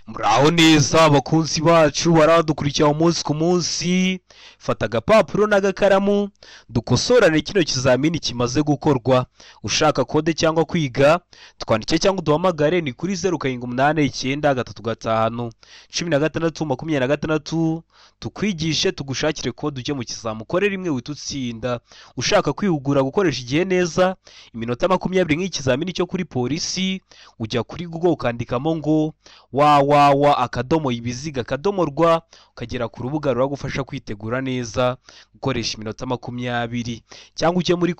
Muraho neza abakunzi bacu baradukurikira umunsi ku munsi. Fata agapapuro n'agakaramu dukosorane kino kizamini kimaze gukorwa. Ushaka kode cyangwa kwiga twandike cyangwa duhamagare ni kuri 0789351626 tukwigishe tugushakire kode ujye mu kizamukore rimwe witutsinda. Ushaka kwihugura gukoresha igihe neza iminota 20 nk'ikizamini cyo kuri polisi ujya kuri Google ukandikamo ngo akadomo ibiziga akadomo rwa ukagera ku rubuga ruragufasha kwitegura neza gukoresha iminota 20 cyangwa ujye muri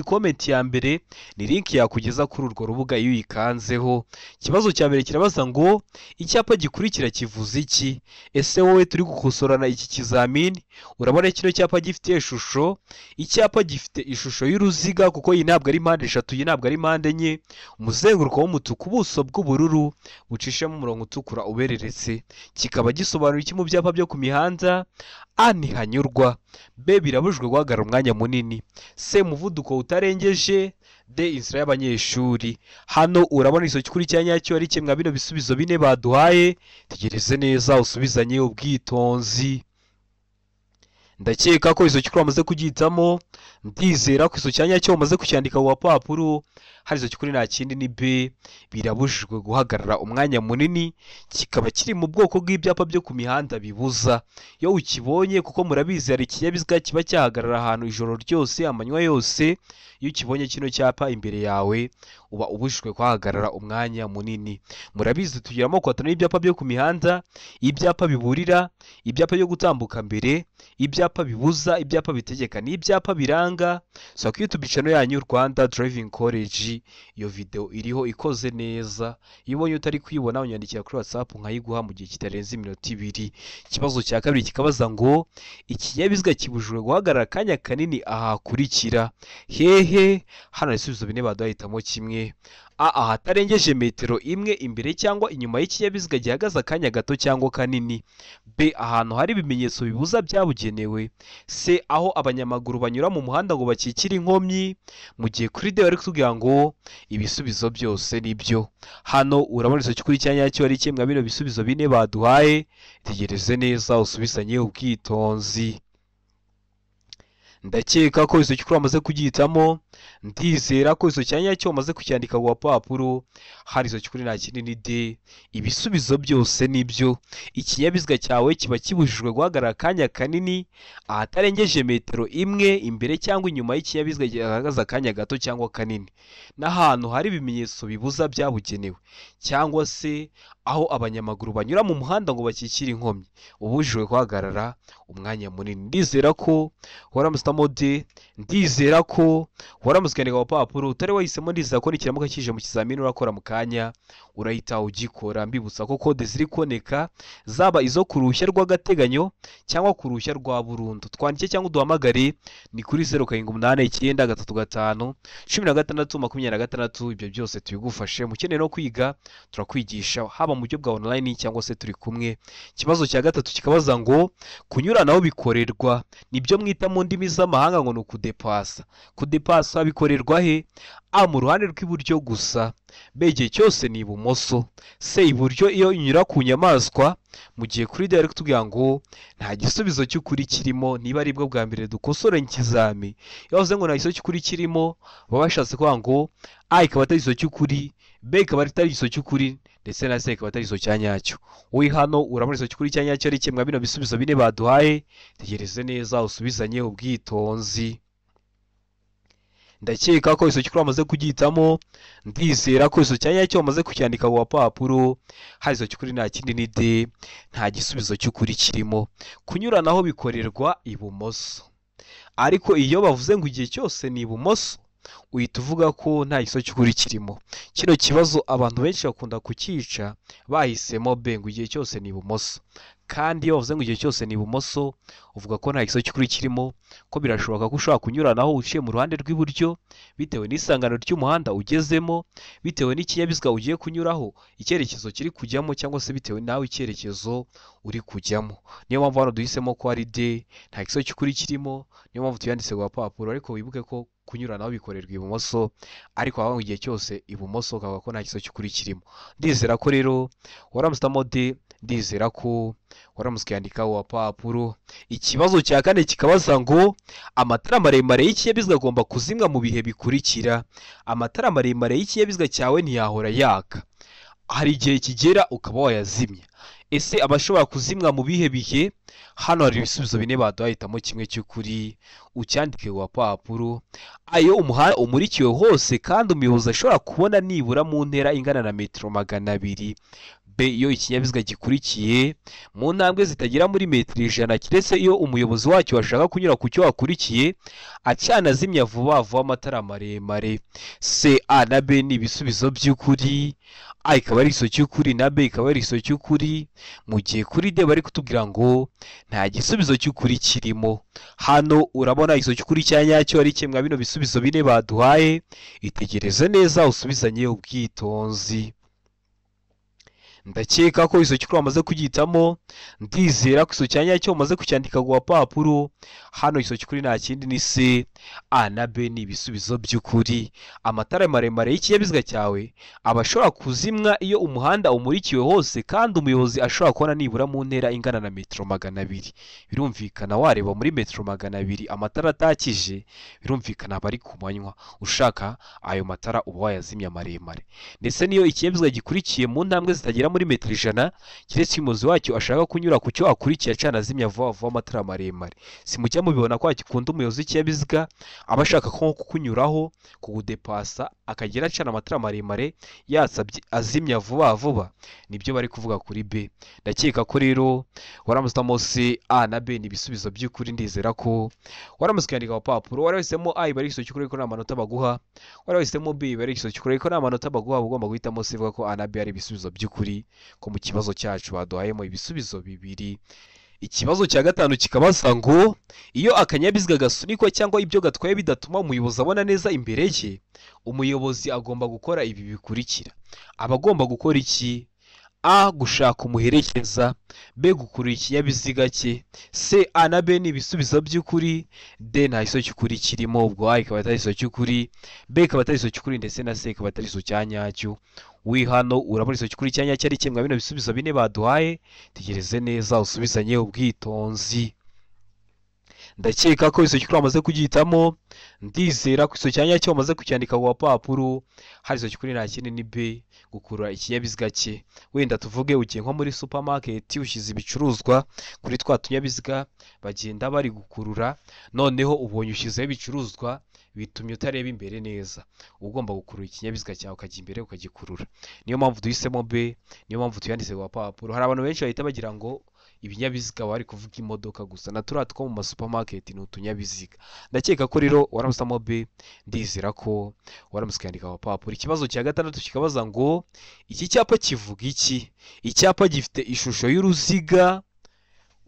comment ya mbere ni link yakugeza kuri urwo rubuga iyo uyikanzeho. Ikibazo cya mbere kirabaza ngo icyapa gikurikira kivuze iki? Ese wowe turi gukosorana iki kizamini urabona kino cyapa gifite ishusho? Icyapa gifite ishusho y'uruziga kuko iyi ntabwo ari mpande eshatu, iyi ntabwo ari mpande enye, umuzenguruko w'umutuku, ubuso bw'ubururu bucishemo umurongo utukura ubereretse. Kikaba gisobanura iki mu byapa byo ku mihanda? A ni hanyurwa, B birabujwe guhagarara umwanya munini, C umuvuduko utarengeje, D inzira y'abanyeshuri. Hano urabona isoki kuri cya nyacyo ari kimwe bino bisubizo bine baduhaye. Tegereze neza usubizanye ubwitonzi. Ndakeka ko isoki kuri amaze kugitamo, ndizera ko isoki nyacyo umaze kucyandika ku papuro. Hari isoki kuri nta kindi ni B, birabujijwe guhagarara umwanya munini. Kikaba kiri mu bwoko bw'ibyapa byo ku mihanda bibuza. Iyo ukibonye kuko murabizi hari ikinyabiziga kiba cyahagarara ahantu ijoro ryose amanywa yose, iyo ukibonye kino cyapa imbere yawe uba ubujijwe kuhagarara umwanya munini. Murabizi tugira amoko atanu y'ibyapa byo ku mihanda: ibyapa biburira, ibyapa byo gutambuka mbere, ibyapa bibuza, ibyapa bitegeka n'ibyapa biranga. So kuri YouTube channel yanyu Rwanda Driving College iyo video iriho ikoze neza. Iyo ubonye utari kwibona unyandikira kuri WhatsApp nkayiguha mu gihe kitarenze iminota 2. Ikibazo cya kabiri kikabaza ngo ikinyabiziga kibujijwe guhagarara kanya kanini ahakurikira hehe? Hano ibisubizo bine badahitamo kimwe. A ahatarengeje metero imwe imbere cyangwa inyuma y'ikinyabiziga gihagaze akanya gato cyangwa kanini. B ahantu hari ibimenyetso bibuza byabugenewe. C aho abanyamaguru banyura mu muhanda ngo bakikire inkomyi. Mu gihe kuri D bari kutubwira ngo ibisubizo byose nibyo. Hano urabona isoki kuri cya nyacyo ari kimwe bino bisubizo bine baduhaye. Tegereze neza usubizanye ubwitonzi. Ndakeka ko isoki kuri amaze kugitamo, ndizera ko isoki nyacyo umaze kucyandika ku papuro. Hari isoki kuri nta kindi ni D, ibisubizo byose nibyo. Ikinyabiziga cyawe kiba kibujijwe guhagarara akanya kanini ahatarengeje metero imwe imbere cyangwa inyuma y'ikinyabiziga gihagaze akanya gato cyangwa kanini, n'ahantu hari ibimenyetso bibuza byabugenewe, cyangwa se aho abanyamaguru banyura mu muhanda ngo bakikire inkomyi, ubujijwe guhagarara umwanya munini. Ndizera ko waramutamo D, ndizera ko waramutse ku papuro. Utari wahisemo ndizera ko nikiramuka kije mu kizamini urakora mu kanya urahita ugikora. Mbibutsa ko kode ziri kuboneka zaba izo ku ruhushya rw'agateganyo cyangwa ku ruhushya rwa burundu. Twandike cyangwa uduhamagare ni kuri 0789351626. Ibyo byose tubigufashe. Mukeneye no kwiga turakwigisha haba mu buryo bwa online cyangwa se turi kumwe. Ikibazo cya gatatu kikabaza ngo kunyuranaho bikorerwa nibyo mwita mu ndimi z'amahanga ngo ni ukudepasa. Kudepasa bikorerwa he? A mu ruhande rw'iburyo gusa, B igihe cyose ni ibumoso, C iburyo iyo unyura ku nyamaswa. Mu gihe kuri D ari kutubwira ngo nta gisubizo cy'ukuri kirimo. Niba ari bwo bwa mbere dukosora ikizami, iyo bavuze ngo nta gisubizo cy'ukuri kirimo baba bashatse kuvuga ngo A ikaba atari igisubizo cy'ukuri, B ikaba atari igisubizo cy'ukuri, ndetse na C ikaba atari igisubizo cya nyacyo. Wowe hano urabona igisubizo cy'ukuri cya nyacyo ari kimwe bino bisubizo bine baduhaye. Tegereze neza usubizanye ubwitonzi. Ndakeka ko isoki kuri amaze kugitamo, ndizera ko isoki cya nyacyo amaze kucyandika ku papuro. Hari isoki kuri nta kindi ni D, nta gisubizo cy'ukuri kirimo. Kunyuranaho bikorerwa ibumoso, ariko iyo bavuze ngo igihe cyose ni ibumoso uhita uvuga ko nta gisubizo cy'ukuri kirimo. Kino kibazo abantu benshi bakunda kukica bahisemo B ngo igihe cyose ni ibumoso, kandi iyo bavuze ngo igihe cyose ni ibumoso uvuga ko nta gisozi cy'ukuri kirimo, ko birashoboka ko ushobora kunyuranaho uciye mu ruhande rw'iburyo bitewe n'isangano ry'umuhanda ugezemo, bitewe n'ikinyabiziga ugiye kunyuraho icyerekezo kiri kujyamo, cyangwa se bitewe nawe icyerekezo uri kujyamo. Niyo mpamvu hano duhisemo ko ari D, nta gisozi cy'ukuri kirimo, niyo mpamvu tuyanditse ku gapapuro. Ariko wibuke ko kunyuranaho bikorerwa ibumoso, ariko aho igihe cyose ibumoso ukavuga ko nta gisozi cy'ukuri kirimo. Ndizera ko rero waramusitamo D, ndizera ko waramutse ukandika ku gapapuro. Ikibazo cya kane kikabaza ngo amatara maremare y'ikinyabiziga agomba kuzimwa mu bihe bikurikira. Amatara maremare y'ikinyabiziga cyawe ntiyahora yaka, hari igihe kigera ukaba wayazimya. Ese abashobora kuzimwa mu bihe bihe? Hano hari ibisubizo bine baduhahitamo kimwe cy'ukuri, ucyandike ku gapapuro. Ayo umuhanda umurikiwe hose kandi umuyobozi ashobora kubona nibura mu ntera ingana na metero 200. B, iyo ikinyabiziga gikurikiye mu ntambwe zitagera muri metero 100, keretse iyo umuyobozi wacyo ashaka kunyura ku cyo wakurikiye acana azimya vuba vuba amatara maremare. C, A na B ni ibisubizo by'ukuri. A ikaba ari igisozi cy'ukuri na B ikaba ari igisozi cy'ukuri, mu gihe kuri D bari kutubwira ngo nta gisubizo cy'ukuri kirimo. Hano urabona igisozi cy'ukuri cya nyacyo ari kimwe bino bisubizo bine baduhaye. Itegereze neza usubizanye ubwitonzi. Ndakeka ko igisozi cy'ukuri wamaze kugihitamo, ndizera ko igisozi cya nyacyo umaze kucyandika ku gapapuro. Hano igisozi cy'ukuri nta kindi ni C, A na B ni ibisubizo by'ukuri. Amatara maremare y'ikinyabiziga cyawe aba ashobora kuzimwa iyo umuhanda umurikiwe hose kandi umuyobozi ashobora kubona nibura mu ntera ingana na metero 200. Birumvikana wareba muri metero 200 amatara atakije, birumvikana aba ari ku manywa. Ushaka ayo matara uba wayazimya maremare. Ndetse niyo ikinyabiziga gikurikiye mu ntambwe zitagera muri metero 100, keretse umuyobozi wacyo ashaka kunyura ku cyo akurikiye acana azimya vuba vuba amatara maremare. Simujya mubibona ko akikunda umuyobozi w'ikinyabiziga aba ashaka ko kukunyuraho, kugudepasa, akagera acana amatara maremare yasabye azimya vuba vuba. Nibyo bari kuvuga kuri B. Ndakeka ko rero waramusitamo C, A na B ni ibisubizo by'ukuri. Ndizera ko waramutse ukandika ku gapapuro. Warahisemo A iba ari igisozi cy'ukuri ko nta manota baguha, warahisemo B iba ari igisozi cy'ukuri ko nta manota baguha, ugomba guhitamo C ivuga ko A na B ari ibisubizo by'ukuri, ko mu kibazo cyacu baduhayemo ibisubizo bibiri. Ikibazo cya gatanu kikabaza ngo iyo akanyabiziga gasunikwa cyangwa ibyo gatwaye bidatuma umuyobozi abona neza imbere ye, umuyobozi agomba gukora ibi bikurikira. Aba agomba gukora iki? A, gushaka umuherekeza. B, gukurura ikinyabiziga cye. C, A na B ni ibisubizo by'ukuri. D, nta gisozi cy'ukuri kirimo, ubwo A ikaba atari igisozi cy'ukuri, B ikaba atari igisozi cy'ukuri, ndetse na C ikaba atari igisozi cya nyacyo. Hano urabona igisozi cy'ukuri cya nyacyo ari kimwe bino bisubizo bine baduhaye. Tegereze neza usubizanye ubwitonzi. Ndakeka ko igisozi cy'ukuri wamaze kugihitamo, ndizera ko igisozi cya nyacyo wamaze kucyandika ku gapapuro. Hari igisozi cy'ukuri nta kindi ni B, gukurura ikinyabiziga cye. Wenda tuvuge ugiye nko muri supermarket ushyize ibicuruzwa kuri twa tunyabiziga bagenda bari gukurura, noneho ubonye ushyizeho ibicuruzwa bitumye utareba imbere neza, ugomba gukurura ikinyabiziga cyawe ukajya imbere ukagikurura. Niyo mpamvu duhisemo B, niyo mpamvu tuyanditse ku gapapuro. Hari abantu benshi bahita bagira ngo ibinyabiziga bari kuvuga imodoka gusa, na turiya two mu masupermarket ni utunyabiziga. Ndakeka ko rero waramusamo B, ndizera ko waramutse ukandika ku gapapuro. Ikibazo cya gatandatu kikabaza ngo iki cyapa kivuga iki? Icyapa gifite ishusho y'uruziga,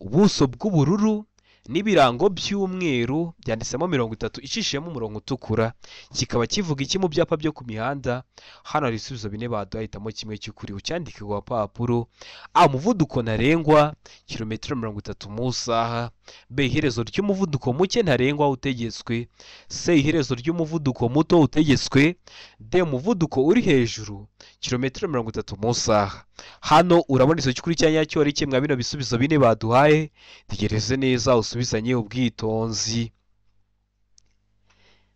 ubuso bw'ubururu n'ibirango by'umweru byanditsemo 30 icishijemo umurongo utukura. Kikaba kivuga iki mu byapa byo ku mihanda? Hano hari ibisubizo bine baduhahitamo kimwe cy'ukuri, ucyandike ku gapapuro. A, umuvuduko ntarengwa kilometero 30 mu isaha. B, iherezo ry'umuvuduko muke ntarengwa utegetswe. C, iherezo ry'umuvuduko muto utegetswe. D, umuvuduko uri hejuru kilometero 30 mu isaha. Hano urabona igisozi cy'ukuri cya nyacyo ari kimwe bino bisubizo bine baduhaye. Tegereze neza usubizanye ubwitonzi.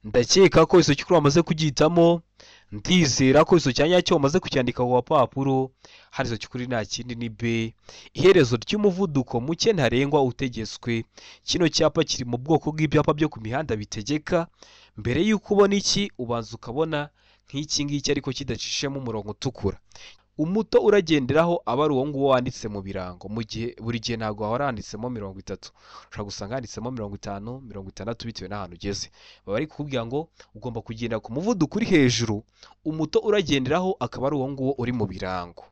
Ndakeka ko igisozi cy'ukuri wamaze kugihitamo, ndizera ko igisozi cya nyacyo wamaze kucyandika ku gapapuro. Hari igisozi cy'ukuri nta kindi ni B, iherezo ry'umuvuduko muke ntarengwa utegetswe. Kino cyapa kiri mu bwoko bw'ibyapa byo ku mihanda bitegeka. Mbere y'uko ubona iki ubanza ukabona nk'iki ngiki ariko kidacishemo umurongo utukura. Umuto uragenderaho aba ari uwo nguwo wanditse mu birango, mu gihe buri gihe ntabwo hahora handitsemo 30, ushobora gusanga handitsemo 50, 60 bitewe n'ahantu ugeze. Baba bari kukubwira ngo ugomba kugenda ku muvuduko uri hejuru, umuto uragenderaho akaba ari uwo nguwo uri mu birango.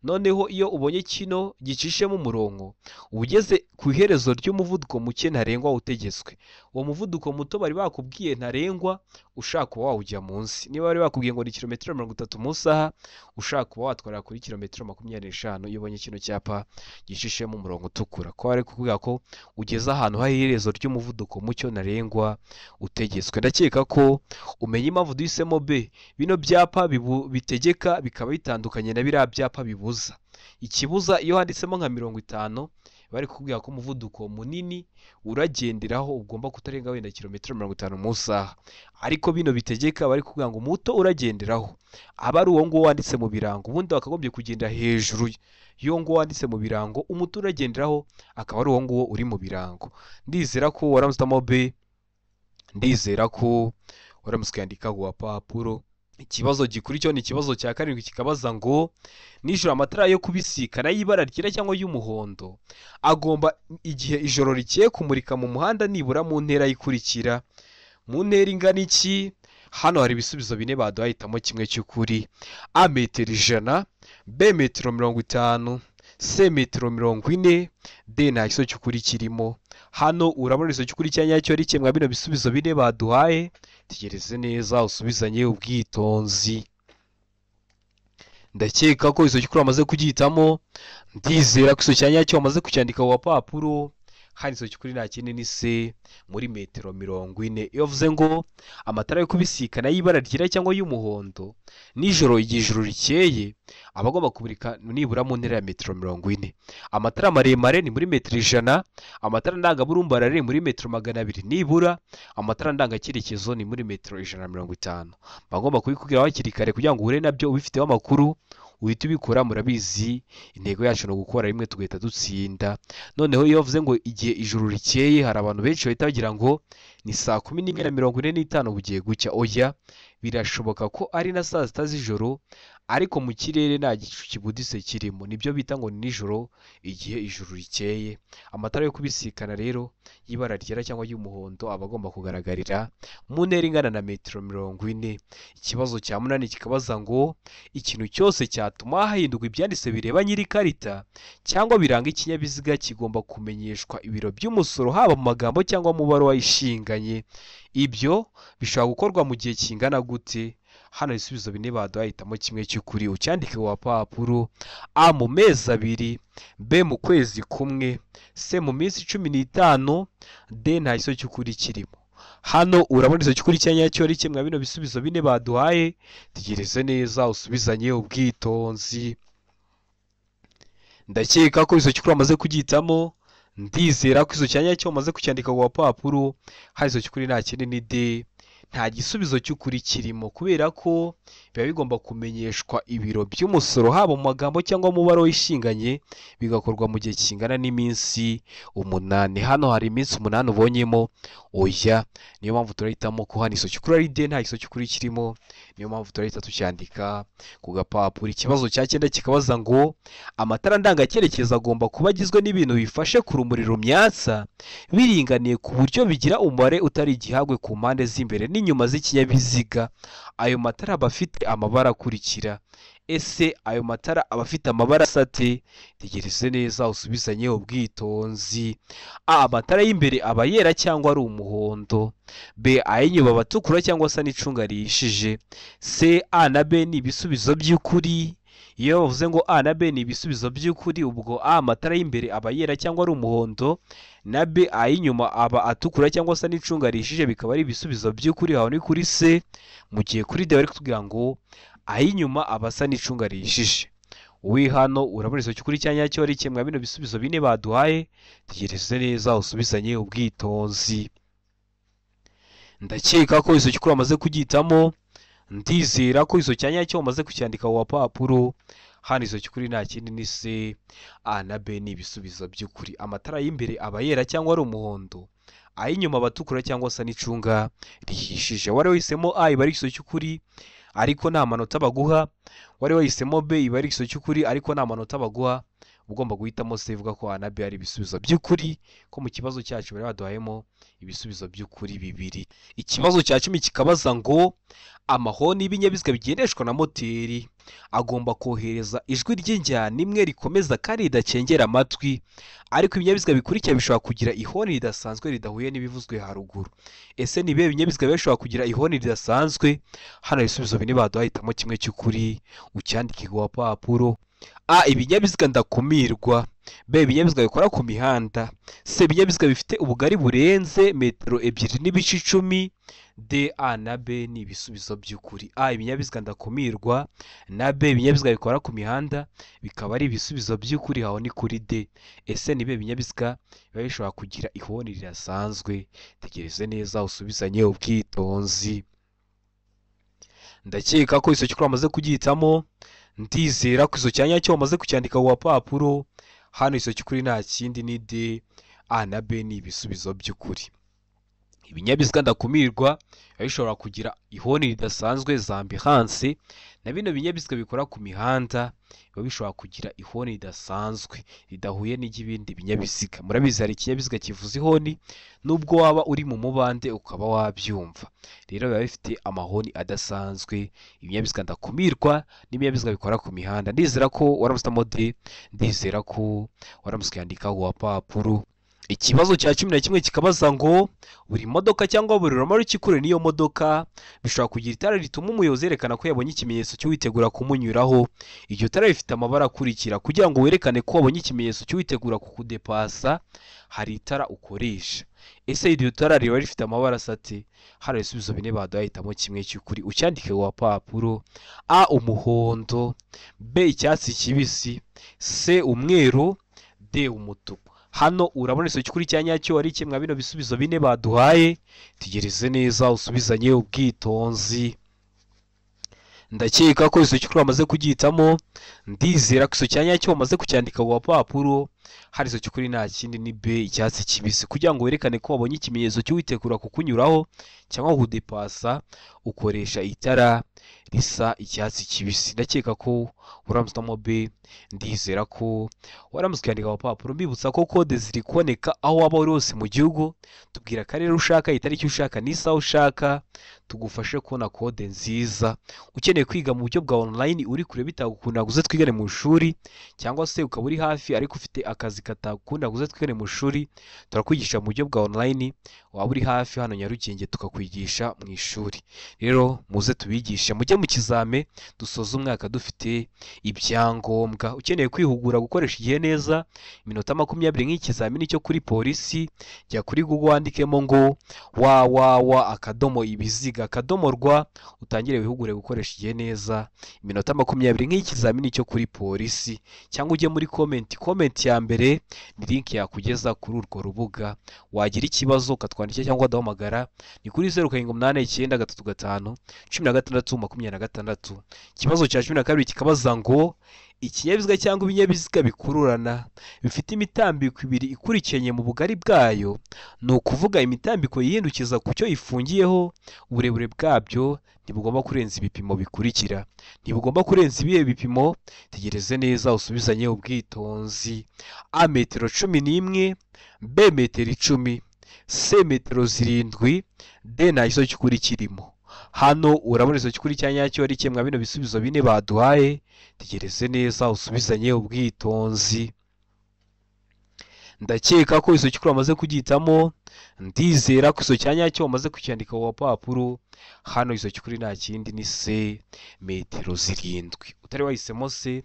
noneho iyo ubonye kino gicishemo umurongo uba ugeze ku iherezo ry'umuvuduko muke ntarengwa utegetswe. Uwo muvuduko muto bari bakubwiye ntarengwa ushaka kuba wawujya munsi. Niba bari bakubwiye ngo ni kilometero 30 mu isaha, ushaka kuba watwara kuri kilometero 25 iyo ubonye kino cyapa gicishemo umurongo utukura, ko bari kukubwira ko ugeze ahantu hari iherezo ry'umuvuduko mucyo ntarengwa utegetswe. Ndakeka ko umenye impamvu duhisemo B. Bino byapa bitegeka bikaba bitandukanye na biriya byapa bibuza. Ikibuza iyo handitsemo nka 50 bari kukubwira ko umuvuduko munini uragenderaho ugomba kutarenga wenda kilometero 50 mu isaha, ariko bino bitegeka bari kukubwira ngo muto uragenderaho aba ari uwo nguwo wanditse mu birango, ubundi bakagombye kugenda hejuru y'uwo nguwo wanditse mu birango, umuto uragenderaho akaba ari uwo nguwo uri mu birango. Ndizera ko waramutamo B, ndizera ko waramutse yandika ku papuro. Ikibazo gikurikiyeho ni ikibazo cya karindwi, kikabaza ngo nijoro amatara yo kubisikana y'ibara ryera cyangwa y'umuhondo agomba igihe ijoro rikeye kumurika mu muhanda nibura mu ntera ikurikira. Mu ntera ingana iki? Hano hari ibisubizo bine baduhahitamo kimwe cy'ukuri: A metero 100, B metero 50, C metero 40, D nta kiso cy'ukuri kirimo. Hano urabona iso cy'ukuri cya nyacyo ari kimwe bino bisubizo bine baduhaye. Tegereze neza usubizanye ubwitonzi. Ndakeka ko iso cy'ukuri amaze kugihitamo, ndizera ko iso cya nyacyo amaze kucyandika ku papuro. Hano iso cy'ukuri nta kindi ni C muri metero 40. Iyo vuze ngo amatara yo kubisikana y'ibara ryera cyangwa y'umuhondo nijoro igihe ijuru rikeye aba agomba kumurika nibura mu ntera ya metero 40. Amatara maremare ni muri metero 100, amatara ndangaburumbarare ari muri metero 200 nibura, amatara ndangacyerekezo ni muri metero 150. Bagomba kubikubwira hakiri kare kugira ngo uhure nabyo ubifiteho amakuru uhita ubikora. Murabizi intego yacu no gukora rimwe tugahita dutsinda. Noneho iyo bavuze ngo igihe ijuru rikeye, hari abantu benshi bahita bagira ngo ni saa 11:45 bugiye gucya. Oya, birashoboka ko ari na saa 6 z'ijoro, ariko mu kirere nta gicu kibudise kirimo, nibyo bita ngo ni nijoro igihe ijuru rikeye. Amatara yo kubisikana rero y'ibara ryera cyangwa y'umuhondo aba agomba kugaragarira mu ntera ingana na metero 40. Ikibazo cya 8 kikabaza ngo ikintu cyose cyatuma hahindurwa ibyanditse bireba nyiri karita cyangwa biranga ikinyabiziga kigomba kumenyeshwa ibiro by'umusoro, haba mu magambo cyangwa mu baruwa ishinganye. Ibyo bishobora gukorwa mu gihe kingana gute? Hano ibisubizo bine baduhahitamo kimwe cy'ukuri, ucyandike ku papuro. A mu mezi 2, B mu kwezi kumwe, C mu minsi 15, D nta kiso cy'ukuri kirimo. Hano urabona iso cy'ukuri cya nyacyo ari kimwe bino bisubizo bine baduhaye. Tegereze neza usubizanye ubwitonzi. Ndakeka ko iso cy'ukuri amaze kugihitamo, ndizera ko iso cya nyacyo amaze kucyandika ku papuro. Hari iso cy'ukuri nta kindi ni D, nta gisubizo cy'ukuri kirimo, kubera ko biba bigomba kumenyeshwa ibiro by'umusoro haba mu magambo cyangwa mu baro ishinganye, bigakorwa mu gihe kingana n'iminsi 8. Hano hari iminsi 8 ubonyemo. Oya, niyo mpamvu turahitamo ko hano iso cy'ukuri ari D, nta giso cy'ukuri kirimo. Niyo mpamvu turahita tucyandika ku gapapuro. Ikibazo cya 9 kikabaza ngo amatara ndangacyerekezo agomba kuba agizwe n'ibintu bifashe ku rumuri rumyatsa biringaniye ku buryo bigira umubare utari igihagwe ku mpande z'imbere n'inyuma z'ikinyabiziga. Ayo matara aba afite amabara akurikira. Ese ayo matara aba afite amabara asate? Tegereze neza usubizanye ubwitonzi. A, amatara y'imbere aba yera cyangwa ari umuhondo. B, ay'inyuma aba atukura cyangwa asa n'icunga rihishije. C, A na B ni ibisubizo by'ukuri. Iyo bavuze ngo A na B ni ibisubizo by'ukuri, ubwo A amatara y'imbere aba yera cyangwa ari umuhondo, na B ay'inyuma aba atukura cyangwa asa n'icunga rihishije, bikaba ari ibisubizo by'ukuri. Aho ni kuri C. Mu gihe kuri D bari kutubwira ngo ay'inyuma aba asa n'icunga rihishije. Wowe hano urabona iso cy'ukuri cya nyacyo ari kimwe bino bisubizo bine baduhaye. Tegereze neza usubizanye ubwitonzi. Ndakeka ko iso cy'ukuri amaze kugihitamo, ndizera ko iso cya nyacyo amaze kucyandika ku papuro. Hano iso cy'ukuri nta kindi ni C. A na B ni ibisubizo by'ukuri. Amatara y'imbere aba yera cyangwa ari umuhondo, ay'inyuma aba atukura cyangwa asa n'icunga rihishije. Wari wahisemo A iba ari iso cy'ukuri ariko nta manota baguha. Wari wahisemo B iba ari iso cy'ukuri ariko nta manota baguha. ugomba guhitamo C ivuga ko A na B ari ibisubizo by'ukuri, ko mu kibazo cyacu bari baduhayemo ibisubizo by'ukuri bibiri. Ikibazo cya 10 kikabaza ngo amahoni y'ibinyabiziga bigendeshwa na moteri agomba kohereza ijwi ry'injyana imwe rikomeza kandi ridacengera amatwi, ariko ibinyabiziga bikurikira bishobora kugira ihoni ridasanzwe ridahuye n'ibivuzwe haruguru. Ese ni ibihe binyabiziga bishobora kugira ihoni ridasanzwe? Hano ibisubizo bine baduhitamo kimwe cy'ukuri, ucyandike ku papuro. A. Ibinyabiziga ndakumirwa. B. Ibinyabiziga bikora ku mihanda. C. Ibinyabiziga bifite ubugari burenze metero 2.10. D. A na B ni ibisubizo by'ukuri. A. Ibinyabiziga ndakumirwa na B. Ibinyabiziga bikora ku mihanda bikaba ari ibisubizo by'ukuri, aho ni kuri D. Ese ni ibihe binyabiziga biba bishobora kugira ihoni ridasanzwe? Tegereze neza usubizanye ubwitonzi. Ndakeka ko iso cyukuri amaze kugihitamo, ndizera ko iso cyanya cyo bamaze kucyandika ku papuro. Hano iso cyukuri nta kindi ni D. A na B ni ibisubizo by'ukuri. Ibinyabiziga ndakumirwa bishobora kugira ihoni ridasanzwe za ambulance, na bino binyabiziga bikora ku mihanda biba bishobora kugira ihoni ridasanzwe ridahuye n'ibindi binyabiziga. Murabizi hari ikinyabiziga kivuza ihoni nubwo waba uri mu mubande ukaba wabyumva, rero biba bifite amahoni adasanzwe. Ibinyabiziga ndakumirwa n'ibinyabiziga bikora ku mihanda. Ndizera ko waramusitamo D, ndizera ko waramusikandika ku papuro. Ikibazo cya 11 kikabaza ngo buri modoka cyangwa buri romaro kikure niyo modoka bishobora kugira itara rituma umuyobozi yerekana ko yabonye ikimenyetso cyo witegura kumunyuraho. Iryo tara rifite amabara akurikira. Kugira ngo werekane ko wabonye ikimenyetso cyo witegura kukudepasa, hari itara ukoresha. Ese iryo tara riba rifite amabara asate? Hano ibisubizo bine baduhitamo kimwe cy'ukuri, ucyandike ku papuro. A. Umuhondo. B. Icyatsi kibisi. C. Umweru. D. Umutuku. Hano urabona iso cyukuri cyanya cyo ari kimwe bino bisubizo bine baduhaye. Tegereze neza usubizanye ubwitonzi. Ndakeka ko iso cyukuri amaze kugihitamo, ndizera ko iso cyanya cyo bamaze kucyandika ku papuro. Hari iso cyukuri nta kindi ni B. Icyatsi kibisi. Kugira ngo werekane ko wabonye ikimenyetso cyo witegura kukunyuraho cyangwa kudepasa, ukoresha itara risa icyatsi kibisi. Ndakeka ko uramusitamo B, ndizera ko waramusikandika ku papuro. Mbibutsa ko kode ziri kuboneka aho waba uri hose mu gihugu. Tubwira akarere ushaka, itariki ushaka, n'isaha ushaka, tugufashe kubona kode nziza. Ukeneye kwiga mu buryo bwa online uri kure bitagukunda guze twigane mu ishuri, cyangwa se ukaba uri hafi ariko ufite akazi katakunda guze twigane mu ishuri, turakwigisha mu buryo bwa online. Waba uri hafi hano Nyarugenge tukakwigisha mu ishuri. Rero muze tubigishe, mujye mu kizame dusoza umwaka dufite ibyangombwa. Ukeneye kwihugura gukoresha igihe neza, iminota 20 nk'ikizamini cyo kuri polisi, jya kuri Google wandikemo ngo www.ibiziga.rw utangire wihugure gukoresha igihe neza, iminota 20 nk'ikizamini cyo kuri polisi. Cyangwa ujye muri comment ya mbere, ni link yakugeza kuri urwo rubuga. Wagira ikibazo ukatwandikira cyangwa udahamagara ni kuri 0789351626. Ikibazo cya 12 kikabaza ngo ikinyabiziga cyangwa ibinyabiziga bikururana bifite imitambiko ibiri ikurikiranye mu bugari bwayo, ni ukuvuga imitambiko yihindukiza ku cyo ifungiyeho, uburebure bwabyo ntibugomba kurenza ibipimo bikurikira. Ntibugomba kurenza ibihe bipimo? Tegereze neza usubizanye ubwitonzi. A. Metero 11. B. Metero 10. C. Metero 7. D. Nta kibazo cy'ukuri kirimo. Hano urabona iso cy'ukuri cyanya cyo ari kimwe bino bisubizo bine baduhaye. Tegereze neza usubizanye ubwitonzi. Ndakeka ko iso cy'ukuri amaze kugihitamo, ndizera ko iso cyanya cyo bamaze kucyandika ku papuro. Hano iso cy'ukuri nta kindi ni C. Metero 7. Utari wahisemo C,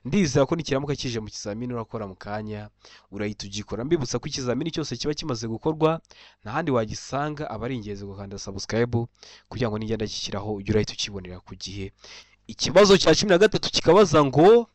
ndizera ko nikiramuka kije mu kizamini urakora mu kanya urahita ugikora. Mbibutsa ko ikizamini cyose kiba kimaze gukorwa nta handi wagisanga, aba ari ingenzi gukanda subscribe kugira ngo nigenda kikiraho ujye urahita ukibonera ku gihe. Ikibazo cya 13 kikabaza ngo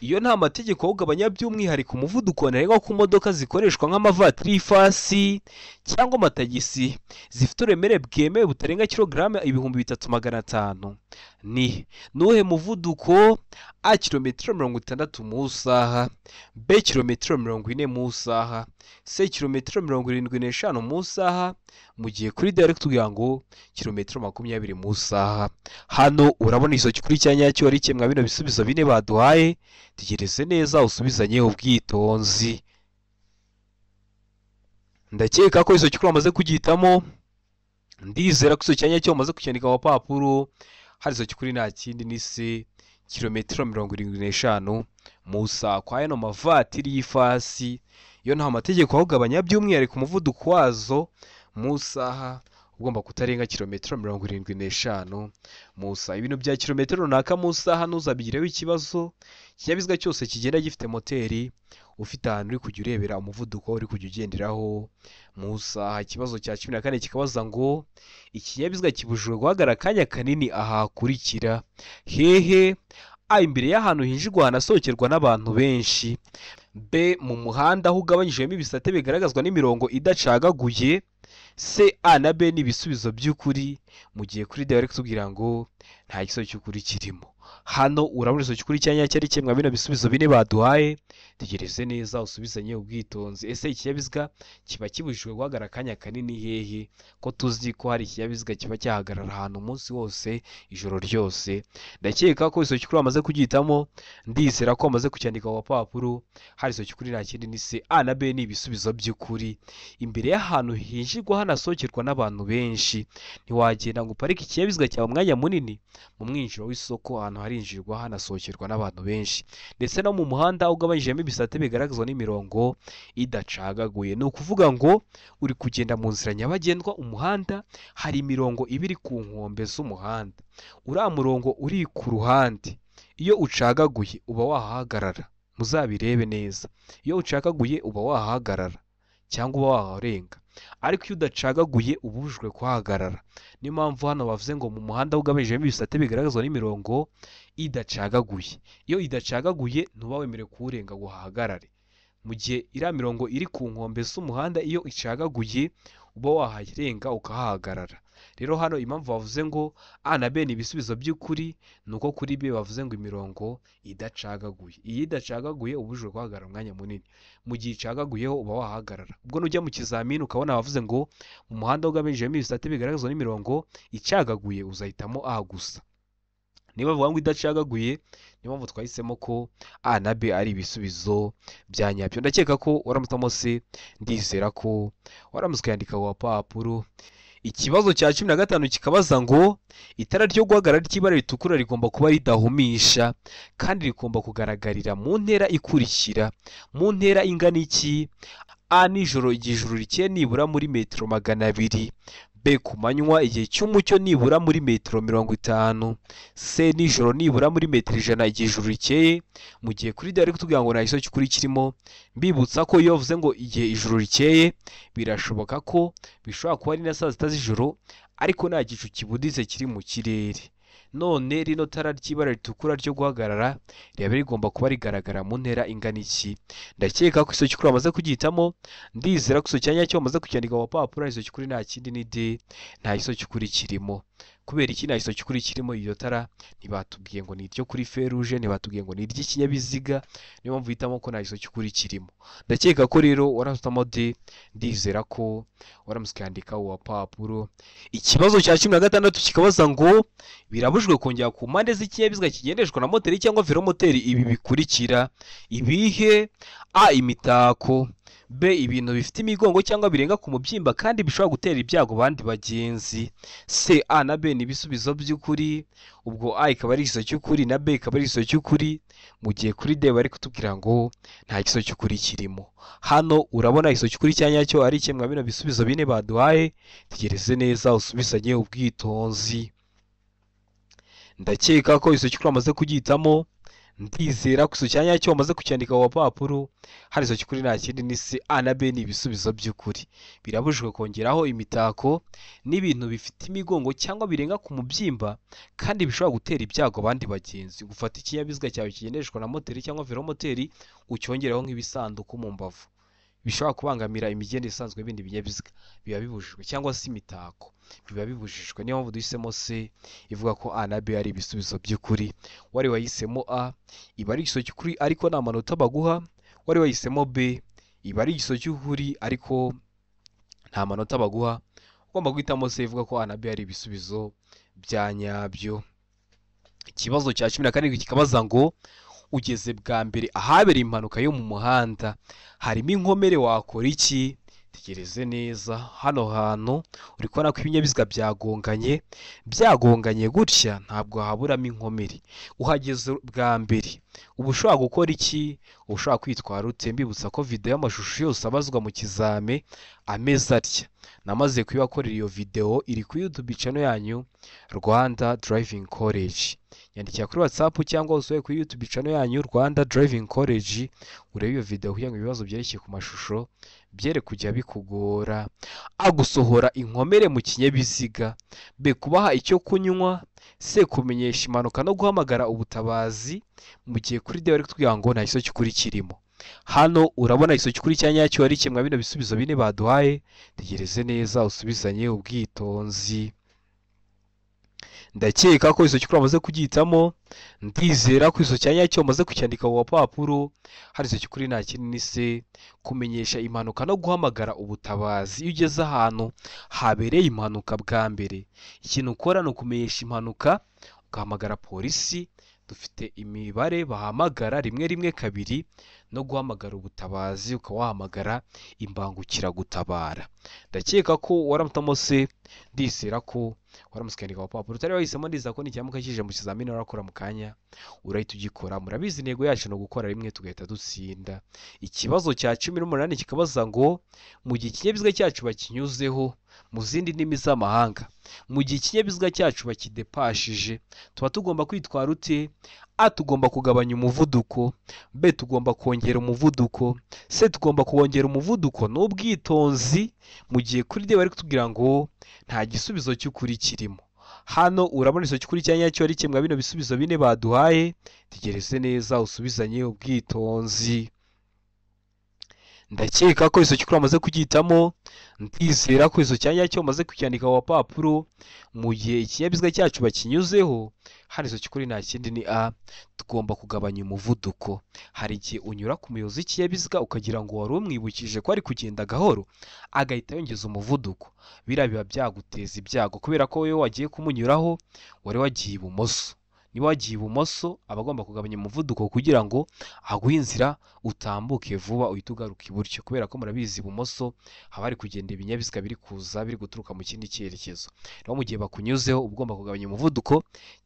iyo nta mategeko awugabanya by'umwihariko umuvuduko ntarengwa ku modoka zikoreshwa nk'amavatiri y'ifasi cyangwa amatagisi zifite uburemere bwemewe butarenga kilogramu 3500, ni nuhe muvuduko? A. Kilometero 60 mu isaha. B. Kilometero 40 mu isaha. C kilometero 75 mu isaha, mu gihe kuri D bari kutubwira ngo kilometero 20 mu isaha. Hano urabona izo kuri cya nyacyo ari kimwe bino bisubizo bine baduhaye, tegereze neza usubizanye ubwitonzi. Ndakeka ko izo kuri wamaze kugitamo, ndizera ko izo cyanya cyo wamaze kucyandika mu papuro. Hari izo kuri nta kindi ni C kilometero 75 mu isaha. Kwa yano mavatiri y'ifasi yo nta mategeko ahugabanya by'umwihariko umuvuduko wazo mu isaha ugomba kutarenga kilometero 75 mu isaha. Ibintu bya kilometero runaka mu isaha ntuzabigireho ikibazo. Ikinyabiziga cyose kigenda gifite moteri, ufite ahantu uri kujya urebera umuvuduko uri kujya ugenderaho mu isaha. Ikibazo cya 14 kikabaza ngo ikinyabiziga kibujijwe guhagarara akanya kanini ahakurikira: hehe? A imbere y'ahantu hinjirwa hanasohokerwa n'abantu benshi. B mu muhanda aho ugabanyijemo ibisate bigaragazwa n'imirongo idacagaguye. C A na B ni ibisubizo by'ukuri, mu gihe kuri D bari kutubwira ngo nta gisubizo cy'ukuri kirimo. Hano urabona izo kuri cyanya cyari kimwe bino bisubizo bine baduhaye, tegereze neza usubizanye ubwitonzi. Ese ikinyabiziga kiba kibujijwe guhagarara akanya kanini hehe? Ko tuzi ko hari ikinyabiziga kiba cyahagarara ahantu umunsi wose ijoro ryose. Ndakeka ko izo kuri wamaze kugitamo, ndizera ko wamaze kucyandika mu papuro. Hari izo kuri nta kindi ni C A na B ni ibisubizo by'ukuri. Imbere y'ahantu hinjirwa hanasohokerwa n'abantu benshi, ntiwagenda ngo uparike ikinyabiziga cyawe umwanya munini mu mwinjiro w'isoko ahantu harinjirwa hanasohokerwa n'abantu benshi, ndetse no mu muhanda ugabanyijemo ibisate bigaragazwa n'imirongo idacagaguye. Ni ukuvuga ngo uri kugenda mu nzira nyabagendwa, umuhanda hari imirongo ibiri ku nkombe z'umuhanda. Uriya murongo uri ku ruhande iyo ucagaguye uba wahahagarara, muzabirebe neza. Iyo ucagaguye uba wahahagarara cyangwa uba waharenga, ariko iyo udacagaguye uba ubujijwe kuhahagarara. Niyo mpamvu hano bavuze ngo mu muhanda ugabanyijemo ibisate bigaragazwa n'imirongo idacagaguye. Iyo idacagaguye ntuba wemerewe kuwurenga ngo uhahagarare, mu gihe iriya mirongo iri ku nkombe z'umuhanda iyo icagaguye uba waharenga ukahahagarara. Rero hano impamvu bavuze ngo A na B ni ibisubizo by'ukuri, ni uko kuri B bavuze ngo imirongo idacagaguye. Iyi idacagaguye uba ubujijwe guhagarara umwanya munini, mu gihe icagaguyeho uba wahagarara. Ubwo nujya mu kizamini ukabona bavuze ngo mu muhanda ugabanyijemo ibisate bigaragazwa n'imirongo icagaguye, uzahitamo A gusa. Niba bavuga ngo idacagaguye, niyo mpamvu twahisemo ko A na B ari ibisubizo bya nyabyo. Ndakeka ko waramutamo C, ndizera ko waramutse ukayandika ku papuro. Ikibazo cya 15 kikabaza ngo itara ryo guhagarara ry'ibara ritukura rigomba kuba ridahumisha kandi rigomba kugaragarira mu ntera ikurikira. Mu ntera ingana iki? A nijoro igihe ijuru rikeye nibura muri metero 200. B ku manywa igihe cy'umucyo nibura muri metero 50. C nijoro nibura muri metero 100 igihe ijuru rikeye. Mu gihe kuri D ari kutubwira ngo nta gisozi kuri kirimo, mbibutsa ko iyo bavuze ngo igihe ijuru rikeye birashoboka ko bishobora kuba ari na saa sita z'ijoro ariko nta gicu kibuditse kiri mu kirere. None rino tara ry'ibara ritukura ryo guhagarara riba rigomba kuba rigaragara mu ntera ingana iki? Ndakeka ko iso kikuri amaze kugitamo, ndizera ko iso cyanya cyo amaze kucyandika mu papuro. Iso kikuri nta kindi ni D, nta iso kikuri kirimo. Kubera iki nta iso kikuri kirimo? Iyo tara ntibatubwiye ngo ni iryo kuri feruje, ntibatubwiye ngo ni iry'ikinyabiziga, niyo mpamvu hitamo ko nta iso kikuri kirimo. Ndakeka ko rero warasutamo D, ndizera ko waramutse ukandika uwa papuro. Ikibazo cya 16 kikabaza ngo birabujwe kongera ku mpande z'ikinyabiziga kigendeshwa na moteri cyangwa velomoteri ibi bikurikira: ibihe? A imitako. B ibintu bifite imigongo cyangwa birenga ku mubyimba kandi bishobora gutera ibyago bandi bagenzi. C A na B ni ibisubizo by'ukuri, ubwo A ikaba ari igiso cy'ukuri na B ikaba ari igiso cy'ukuri, mu gihe kuri D bari kutubwira ngo nta giso cy'ukuri kirimo. Hano urabona igiso cy'ukuri cya nyacyo ari kimwe bino bisubizo bine baduhaye, tegereze neza usubizanye ubwitonzi. Ndakeka ko igiso cy'ukuri amaze kugitamo, ndizera ko iso cyanya cyo bamaze kucyandika mu papuro. Hari iso cy'ukuri nta kindi ni C A na B ni ibisubizo by'ukuri. Birabujijwe kongeraho imitako n'ibintu bifite imigongo cyangwa birenga ku mubyimba kandi bishobora gutera ibyago abandi bagenzi. Gufata ikinyabiziga cyawe kigendeshwa na moteri cyangwa velomoteri ucyongeraho nk'ibisanduku mu mbavu bishobora kubangamira imigendere isanzwe y'ibindi binyabiziga biba bibujijwe, cyangwa se imitako biba bibujijwe. Niyo mpamvu duhisemo C ivuga ko A na B ari ibisubizo by'ukuri. Wari wahisemo A iba ari igiso cy'ukuri ariko nta manota baguha, wari wahisemo B iba ari igiso cy'ukuri ariko nta manota baguha, ugomba guhitamo se ivuga ko A na B ari ibisubizo bya nyabyo. Ikibazo cya 17 kikabaza ngo ugeze bwa mbere ahabereye impanuka yo mu muhanda, harimo inkomere, wakora iki? Tegereze neza, hano hantu uri kubona ko ibinyabiziga byagonganye gutya, ntabwo haburamo inkomere. Uhageze bwa mbere uba ushobora gukora iki? Uba ushobora kwitwara ute? Mbibutsa ko video y'amashusho yose abazwa mu kizame ameze atya, namaze kuyibakorera iyo video, iri ku YouTube channel yanyu Rwanda Driving College. Yandikira kuri WhatsApp cyangwa usohoye kuri YouTube channel yanyu Rwanda Driving College, urebe iyo video kugira ngo ibibazo byerekeye ku mashusho byere kujya bikugora. A, gusohora inkomere mu kinyabiziga. B, kubaha icyo kunywa. C, kumenyesha impanuka no guhamagara ubutabazi. Mu gihe kuri D bari kutubwira ngo nta giso cy'ukuri kirimo. Hano urabona igiso cy'ukuri cya nyacyo ari kimwe bino bisubizo bine baduhaye. Tegereze neza usubizanye ubwitonzi. Ndakeka ko iso cy'ukuri amaze kugihitamo, ndizera ko iso cya nyacyo amaze kucyandika mu papuro. Hari iso cy'ukuri nta kindi ni C, kumenyesha impanuka no guhamagara ubutabazi. Iyo ugeze ahantu habereye impanuka bwa mbere, ikintu ukora ni ukumenyesha impanuka ugahamagara polisi. Dufite imibare bahamagara 112 no guhamagara ubutabazi ukaba wahamagara imbangukiragutabara. Ndakeka ko waramutamo se, ndizera ko waramusikandika wa papuro. Utari wahisemo, ndiza ko n'icyamuka kije mu kizamini warakora mu kanya urahita ugikora. Murabizi intego yacu no gukora rimwe tugahita dutsinda. Ikibazo cya 18 kikabaza ngo mu gihe ikinyabiziga cyacu bakinyuzeho, mu zindi ndimi z'amahanga, mu gihe ikinyabiziga cyacu bakidepashije, tuba tugomba kwitwara ute? A, tugomba kugabanya umuvuduko. B, tugomba kongera umuvuduko. C, tugomba kongera umuvuduko n'ubwitonzi. Mu gihe kuri D bari kutubwira ngo nta gisubizo cy'ukuri kirimo. Hano urabona iso cy'ukuri cya nyacyo ari kimwe bino bisubizo bine baduhaye. Tegereze neza usubizanye ubwitonzi. Ndakeka ko iso cy'ukuri amaze kugihitamo, ndizera ko iso cya nyacyo amaze kucyandika mu papuro. Mu gihe ikinyabiziga cyacu bakinyuzeho, hari iso cy'ukuri nta kindi ni A, tugomba kugabanya umuvuduko. Hari igihe unyura ku muyobozi w'ikinyabiziga ukagira ngo wari umwibukije ko ari kugenda gahoro, agahita yongeza umuvuduko. Biriya biba byaguteza ibyago kubera ko wowe wagiye kumunyuraho wari wagiye ibumoso. Niba wagiye ibumoso aba agomba kugabanya umuvuduko kugira ngo aguhe inzira utambuke vuba uhita ugaruka iburyo, kubera ko murabizi ibumoso haba hari kugenda ibinyabiziga biri kuza biri guturuka mu kindi cyerekezo. Rero mu gihe bakunyuzeho uba ugomba kugabanya umuvuduko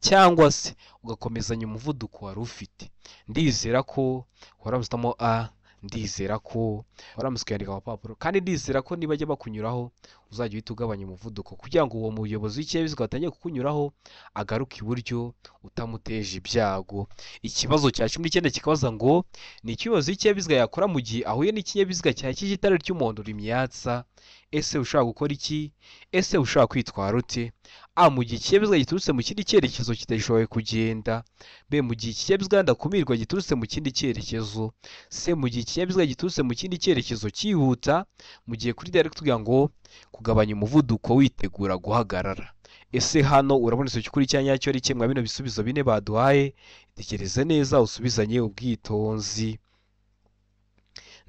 cyangwa se ugakomezanya umuvuduko wari ufite. Ndizera ko waramusitamo A, ndizera ko waramusikandika mu papuro, kandi ndizera ko niba ajya bakunyuraho uzajya uhita ugabanya umuvuduko kugira ngo uwo muyobozi w'ikinyabiziga watangiye kukunyuraho agaruke iburyo utamuteje ibyago. Ikibazo cya 19 kikabaza ngo ni ikibazo w'ikinyabiziga yakora mu gihe ahuye n'ikinyabiziga cyakije itara ry'umuhondo rimyatsa. Ese ushaka gukora iki? Ese ushaka kwitwara ute? A, mu gihe ikinyabiziga giturutse mu kindi cyerekezo kitashoboye kugenda. B, mu gihe ikinyabiziga ndakumirwa giturutse mu kindi cyerekezo. C, mu gihe ikinyabiziga giturutse mu kindi cyerekezo cyihuta. Mu gihe kuri D ari kutubwira ngo kugabanya umuvuduko witegura guhagarara. Ese hano urabona iso cy'ukuri cya nyacyo ari kimwe bino bisubizo bine baduhaye. Tekereze neza usubizanye ubwitonzi.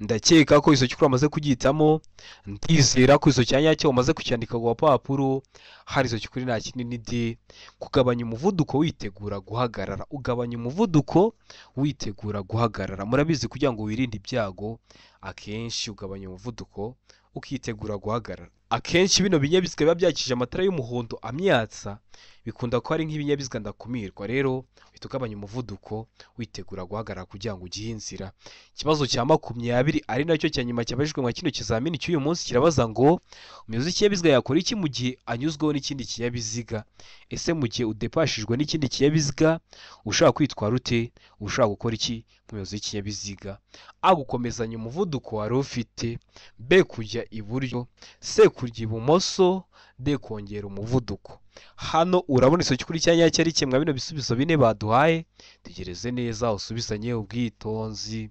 Ndakeka ko iso cy'ukuri amaze kugihitamo, ndizera ko iso cya nyacyo umaze kucyandika ku papuro. Hari iso cy'ukuri nta kindi ni D, kugabanya umuvuduko witegura guhagarara. Ugabanya umuvuduko witegura guhagarara. Murabizi kugira ngo wirinde ibyago akenshi ugabanya umuvuduko ukitegura guhagarara. Akenshi bino binyabiziga biba byakije amatara y'umuhondo amyatsa bikunda ko ari nk'ibinyabiziga ndakumirwa. Rero uhita ugabanya umuvuduko witegura guhagarara kugira ngo ugihe inzira. Ikibazo cya 20 ari nacyo cya nyuma cyabajijwe mu kino kizamini cy'uyu munsi kirabaza ngo umuyobozi w'ikinyabiziga yakora iki mu gihe anyuzweho n'ikindi kinyabiziga. Ese mu gihe udepashijwe n'ikindi kinyabiziga ushaka kwitwara ute? Ushaka gukora iki umuyobozi w'ikinyabiziga? A, gukomezanya umuvuduko wari ufite. B, kujya iburyo. C, kujya ibumoso. D, kongera umuvuduko. Hano urabona iso cy'ukuri cya nyacyo ari kimwe bino bisubizo bine baduhaye. Tegereze neza usubizanye ubwitonzi.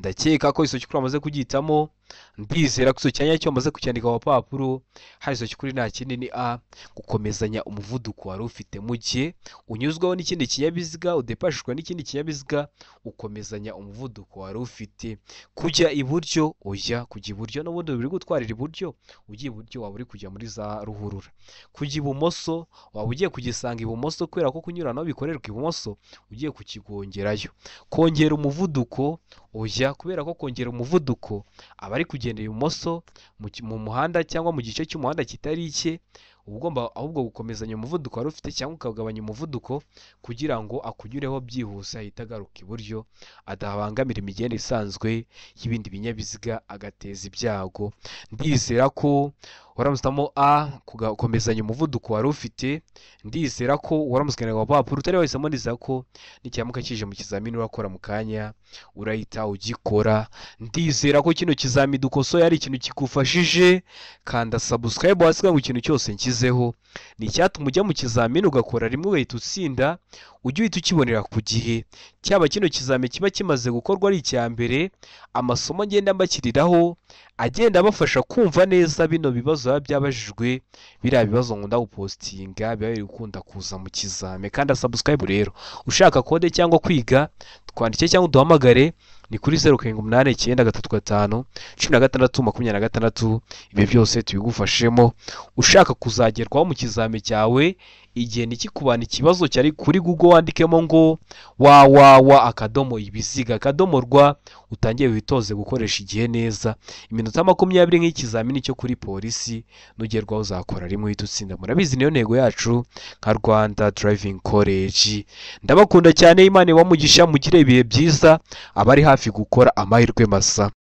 Ndakeka ko iso cy'ukuri amaze kugihitamo, ndizera ko icyo cyanya cyo wamaze kucyandika ku papuro. Harizo cy'ukuri nta kindi ni a, gukomezanya umuvuduko wari ufite mu gihe unyuzwaho n'ikindi kinyabiziga, udepashishwa n'ikindi kinyabiziga, ukomezanya umuvuduko wari ufite. Kujya iburyo, oya, kujya iburyo n'ubundi biri gutwarira iburyo, ugiye iburyo waba uri kujya muri za ruhurura. Kujya ibumoso, waba ugiye kugisanga ibumoso kubera ko kunyuranaho bikorerwa ibumoso, ugiye kukigongerayo. Kongera umuvuduko, oya, kubera ko kongera umuvuduko aba ari kugendera ibumoso mu muhanda cyangwa mu gice cy'umuhanda kitari icye, uba ugomba ahubwo gukomezanya umuvuduko wari ufite cyangwa ukagabanya umuvuduko kugira ngo akunyureho byihuse ahita agaruka iburyo, adabangamira imigendere isanzwe y'ibindi binyabiziga agateza ibyago. Ndizera ko waramusitamo a, gukomezanya umuvuduko wari ufite. Ndizera ko waramusikana ku papuro utari wahisemo. Ndizera ko n'icyamuka kije mu kizamini urakora mu kanya urahita ugikora. Ndizera ko kino kizamini dukosoye ari ikintu kigufashije. Kanda subscribe hasi ngo ikintu cyose nkizeho ni icyatuma ujya mu kizamini ugakora rimwe ugahita utsinda, ujye uhita ukibonera ku gihe. Cyaba kino kizamini kiba kimaze gukorwa ari icya mbere, amasomo ngenda mbakiriraho agenda abafasha kumva neza bino bibazo biba byabajijwe, biriya bibazo nkunda gupostinga biba biri gukunda kuza mu kizame. Kandi subscribe rero, ushaka kode cyangwa kwiga twandike cyangwa uduhamagare ni kuri 0789351626. Ibi byose tubigufashemo. Ushaka kuzagerwaho mu kizame cyawe igihe nikikubana ikibazo cyari kuri Google wandikemo ngo www.ibiziga.rw utangiye witoze gukoresha igihe neza. Iminota 20 nk'ikizamini cyo kuri polisi nugerwaho uzakora rimwe uhita utsinda. Murabizi niyo ntego yacu nka Rwanda Driving College. Ndabakunda cyane, Imana ibamugisha, mugire ibihe byiza abari hafi gukora amahirwe masa.